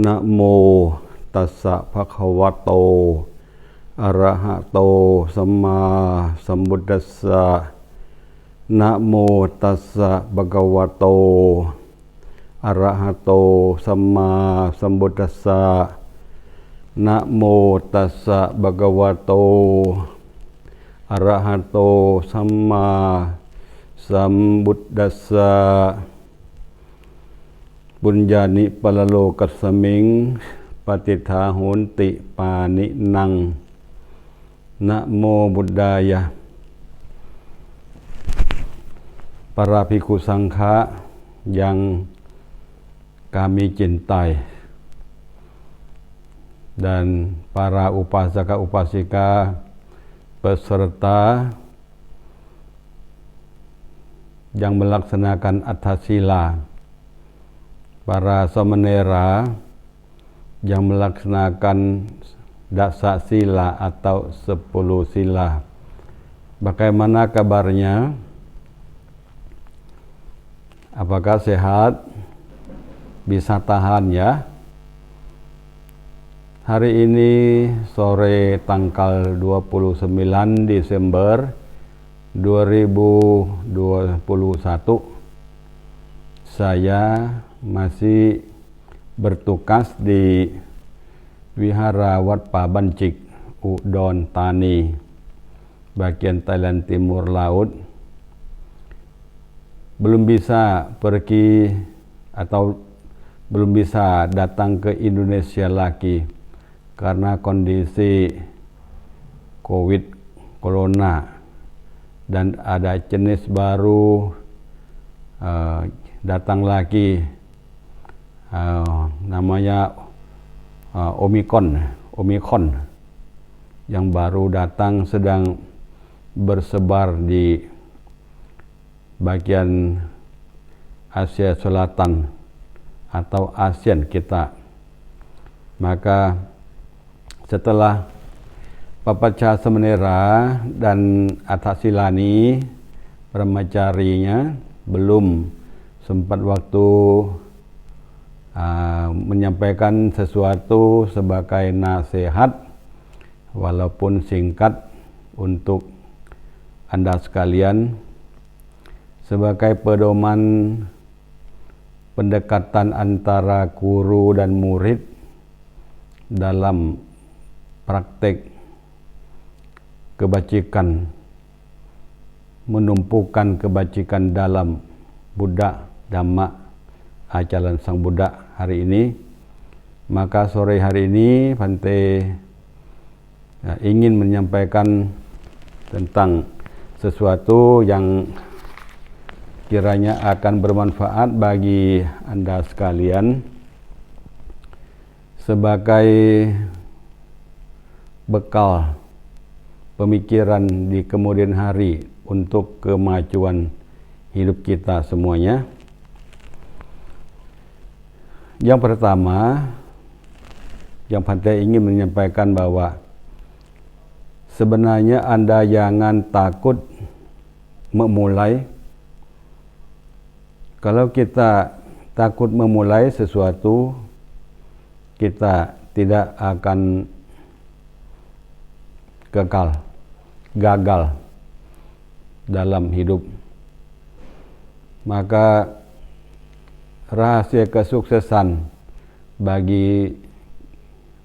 นะโมตัสสะภะคะวะโตอะระหะโตสัมมาสัมพุทธัสสะนะโมตัสสะภะคะวะโตอะระหะโตสัมมาสัมพุทธัสสะนะโมตัสสะภะคะวะโตอะระหะโตสัมมาสัมพุทธัสสะบุญญาณิปรโลกัสสมิงปฏิทาโหนติปานินังนะโมบุตดายะpara bhikkhu sangha yang kami cintai dan para upasaka upasika peserta yang melaksanakan atthasila, para samanera yang melaksanakan dasa sila atau 10 sila. Bagaimana kabarnya? Apakah sehat? Bisa tahan ya? Hari ini sore tanggal 29 Desember 2021 saya masih bertugas di Wihara Wat Pabancik, Udon Thani, bagian Thailand Timur Laut. Belum bisa pergi atau belum bisa datang ke Indonesia lagi karena kondisi COVID Corona dan ada jenis baru datang lagi namanya Omicron yang baru datang sedang bersebar di bagian Asia Selatan atau ASEAN kita. Maka setelah Papaca Samanera dan Athasilani brahmacarinya belum sempat waktu menyampaikan sesuatu sebagai nasihat walaupun singkat untuk Anda sekalian sebagai pedoman pendekatan antara guru dan murid dalam praktek kebajikan, menumpukan kebajikan dalam Buddha, Dhamma, ajaran Sang Buddha hari ini. Maka sore hari ini Bhante ingin menyampaikan tentang sesuatu yang kiranya akan bermanfaat bagi Anda sekalian sebagai bekal pemikiran di kemudian hari untuk kemajuan hidup kita semuanya. Yang pertama, yang Bhante ingin menyampaikan bahwa sebenarnya Anda jangan takut memulai. Kalau kita takut memulai sesuatu, kita tidak akan gagal dalam hidup. Maka rahasia kesuksesan bagi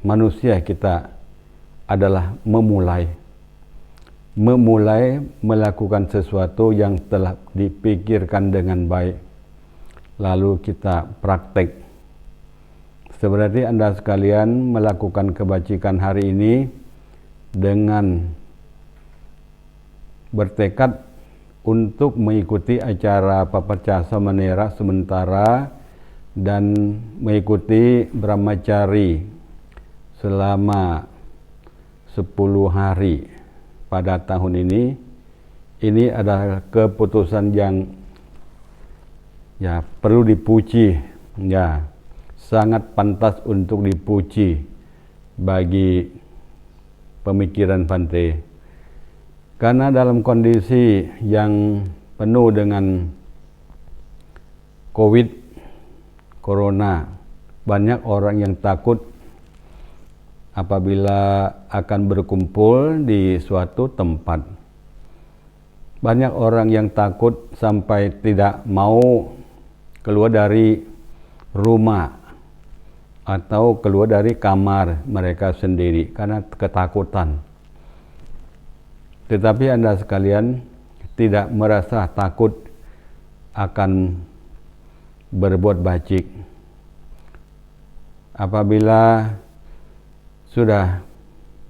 manusia kita adalah memulai melakukan sesuatu yang telah dipikirkan dengan baik, lalu kita praktek. Seperti Anda sekalian melakukan kebajikan hari ini dengan bertekad untuk mengikuti acara Papaca Samanera sementara dan mengikuti brahmacari selama 10 hari pada tahun ini. Ini adalah keputusan yang perlu dipuji, sangat pantas untuk dipuji bagi pemikiran Bhante. Karena dalam kondisi yang penuh dengan COVID, Corona. Banyak orang yang takut apabila akan berkumpul di suatu tempat. Banyak orang yang takut sampai tidak mau keluar dari rumah atau keluar dari kamar mereka sendiri karena ketakutan. Tetapi Anda sekalian tidak merasa takut akan berbuat baik. Apabila sudah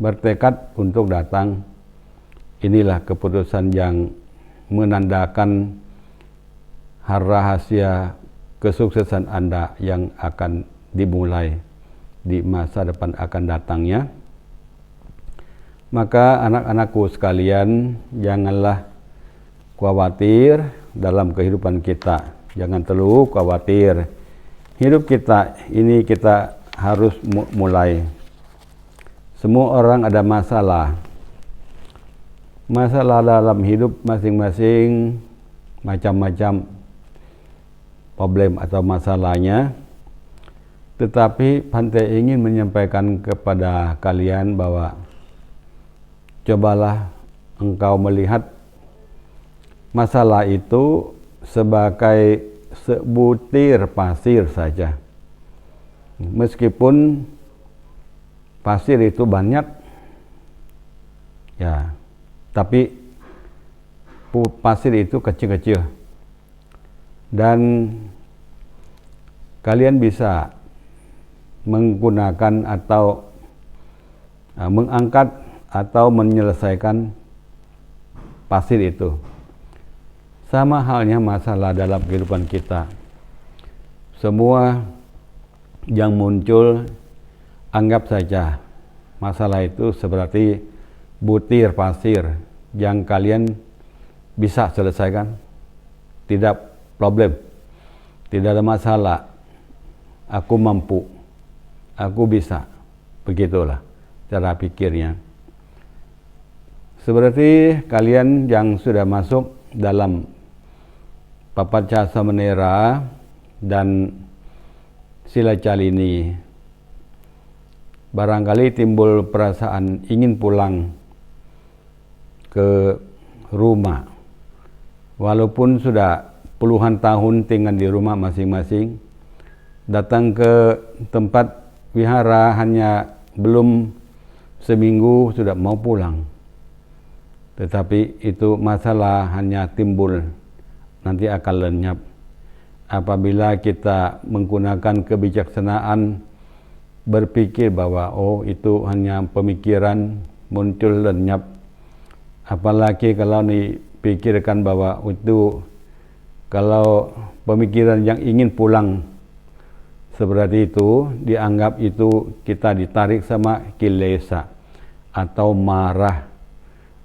bertekad untuk datang, inilah keputusan yang menandakan rahasia kesuksesan Anda yang akan dimulai di masa depan akan datangnya. Maka anak-anakku sekalian, janganlah khawatir dalam kehidupan kita. Jangan terlalu khawatir. Hidup kita ini kita harus mulai. Semua orang ada masalah. Masalah dalam hidup masing-masing macam-macam problem atau masalahnya. Tetapi Bhante ingin menyampaikan kepada kalian bahwa cobalah engkau melihat masalah itu sebagai sebutir pasir saja. Meskipun pasir itu banyak, ya, tapi pasir itu kecil-kecil. Dan kalian bisa menggunakan atau mengangkat atau menyelesaikan pasir itu. Sama halnya masalah dalam kehidupan kita. Semua yang muncul, anggap saja masalah itu seperti butir pasir yang kalian bisa selesaikan. Tidak problem, tidak ada masalah. Aku mampu, aku bisa. Begitulah cara pikirnya. Seperti kalian yang sudah masuk dalam Papat Casamanera dan Sila Calini, barangkali timbul perasaan ingin pulang ke rumah. Walaupun sudah puluhan tahun tinggal di rumah masing-masing, datang ke tempat wihara hanya belum seminggu sudah mau pulang. Tetapi itu masalah hanya timbul, nanti akan lenyap. Apabila kita menggunakan kebijaksanaan berpikir bahwa oh itu hanya pemikiran muncul lenyap. Apalagi kalau dipikirkan bahwa itu kalau pemikiran yang ingin pulang seperti itu, dianggap itu kita ditarik sama kilesa atau marah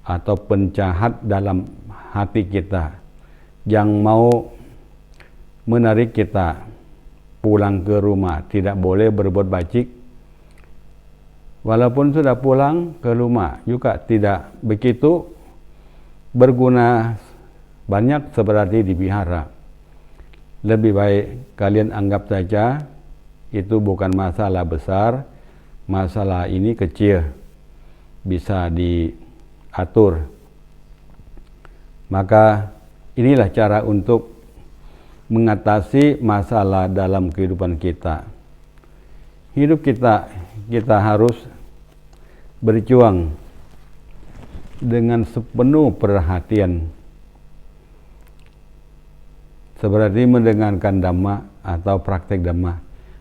atau penjahat dalam hati kita yang mau menarik kita pulang ke rumah, tidak boleh berbuat baik. Walaupun sudah pulang ke rumah juga tidak begitu berguna banyak seperti di wihara. Lebih baik kalian anggap saja itu bukan masalah besar, masalah ini kecil, bisa diatur. Maka inilah cara untuk mengatasi masalah dalam kehidupan kita. Hidup kita harus berjuang dengan sepenuh perhatian, seperti mendengarkan dhamma atau praktek dhamma.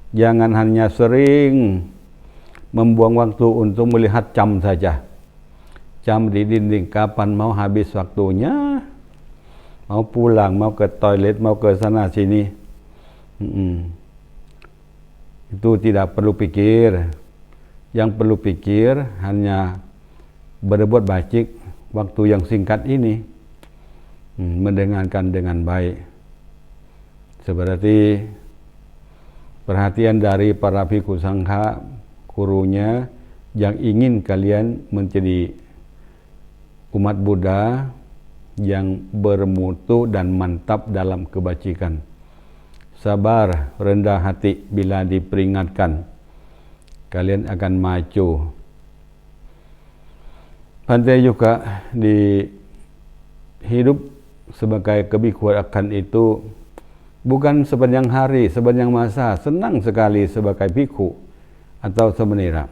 Jangan hanya sering membuang waktu untuk melihat jam saja. Jam di dinding, kapan mau habis waktunya, mau pulang, mau ke toilet, mau ke sana sini. Itu tidak perlu pikir. Yang perlu pikir hanya berbuat baik waktu yang singkat ini, mendengarkan dengan baik. Seperti perhatian dari para bhikkhu sangha, gurunya yang ingin kalian menjadi umat Buddha yang bermutu dan mantap dalam kebajikan. sabar, rendah hati bila diperingatkan. Kalian akan maju. Pandai juga di hidup sebagai kebikuan itu bukan sepanjang hari, sepanjang masa senang sekali sebagai biku atau samanera.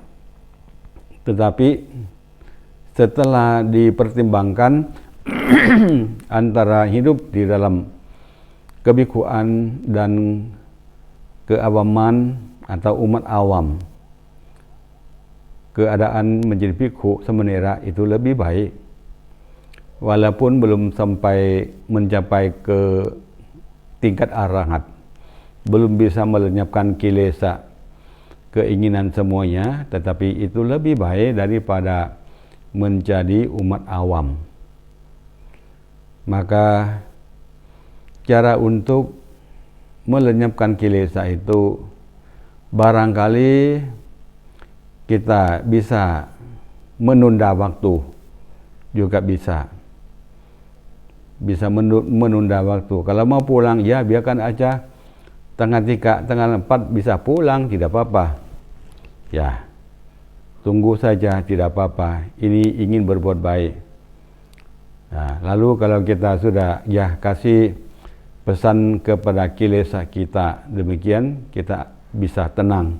Tetapi setelah dipertimbangkan antara hidup di dalam kebikuan dan keawaman atau umat awam, keadaan menjadi biku samanera itu lebih baik, walaupun belum sampai mencapai ke tingkat arahat, belum bisa melenyapkan kilesa, keinginan semuanya, tetapi itu lebih baik daripada menjadi umat awam. Maka cara untuk melenyapkan kilesa itu barangkali kita bisa menunda waktu, juga bisa menunda waktu. Kalau mau pulang, ya biarkan aja tanggal 3, tanggal 4 bisa pulang, tidak apa-apa. Ya, tunggu saja, tidak apa-apa. Ini ingin berbuat baik. Nah, lalu kalau kita sudah kasih pesan kepada kilesa kita demikian, kita bisa tenang,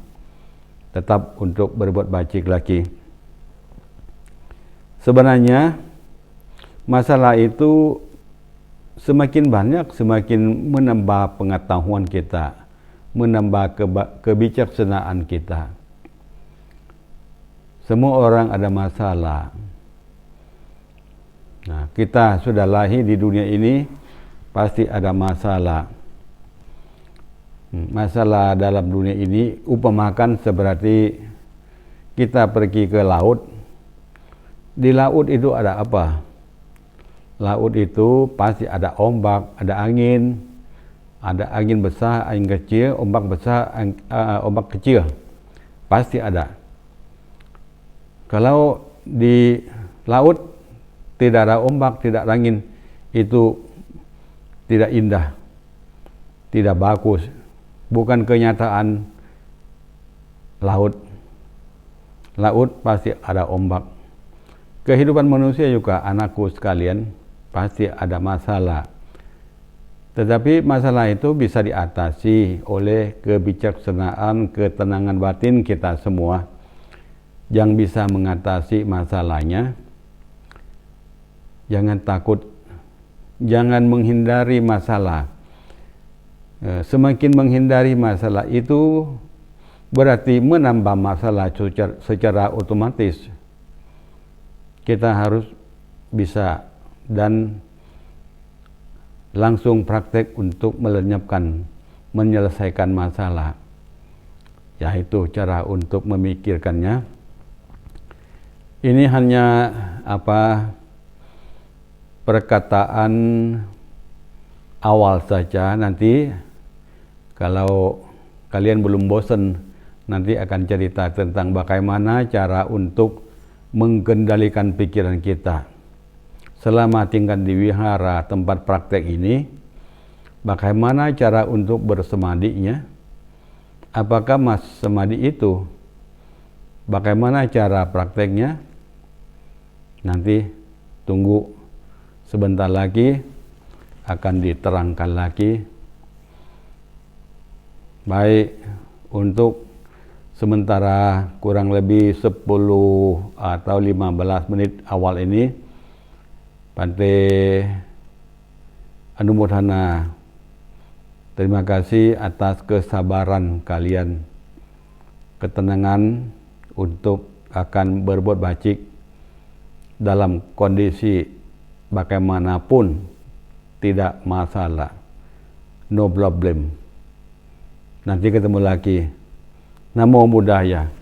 tetap untuk berbuat baik lagi. Sebenarnya masalah itu semakin banyak, semakin menambah pengetahuan kita, menambah kebijaksanaan kita. Semua orang ada masalah. Nah, kita sudah lahir di dunia ini pasti ada masalah. Masalah dalam dunia ini upamakan seperti kita pergi ke laut. Di laut itu ada apa? Laut itu pasti ada ombak, ada angin besar, angin kecil, ombak besar, ombak kecil. Pasti ada. Kalau di laut tidak ada ombak, tidak ada angin, itu tidak indah, tidak bagus, bukan kenyataan laut. Laut pasti ada ombak. Kehidupan manusia juga, anakku sekalian, pasti ada masalah. Tetapi masalah itu bisa diatasi oleh kebijaksanaan, ketenangan batin kita semua yang bisa mengatasi masalahnya. Jangan takut, jangan menghindari masalah. Semakin menghindari masalah itu berarti menambah masalah secara otomatis. Kita harus bisa dan langsung praktek untuk menyelesaikan masalah. Yaitu cara untuk memikirkannya. Ini hanya perkataan awal saja. Nanti kalau kalian belum bosan, nanti akan cerita tentang bagaimana cara untuk mengendalikan pikiran kita selama tinggal di wihara tempat praktek ini. Bagaimana cara untuk bersemadinya? Apakah mas semadi itu? Bagaimana cara prakteknya? Nanti tunggu, sebentar lagi akan diterangkan lagi. Baik, untuk sementara kurang lebih 10 atau 15 menit awal ini, Bante anumodhana, terima kasih atas kesabaran kalian, ketenangan untuk akan berbuat baik dalam kondisi bagaimanapun, tidak masalah, no problem. Nanti ketemu lagi. Namo Buddhaya.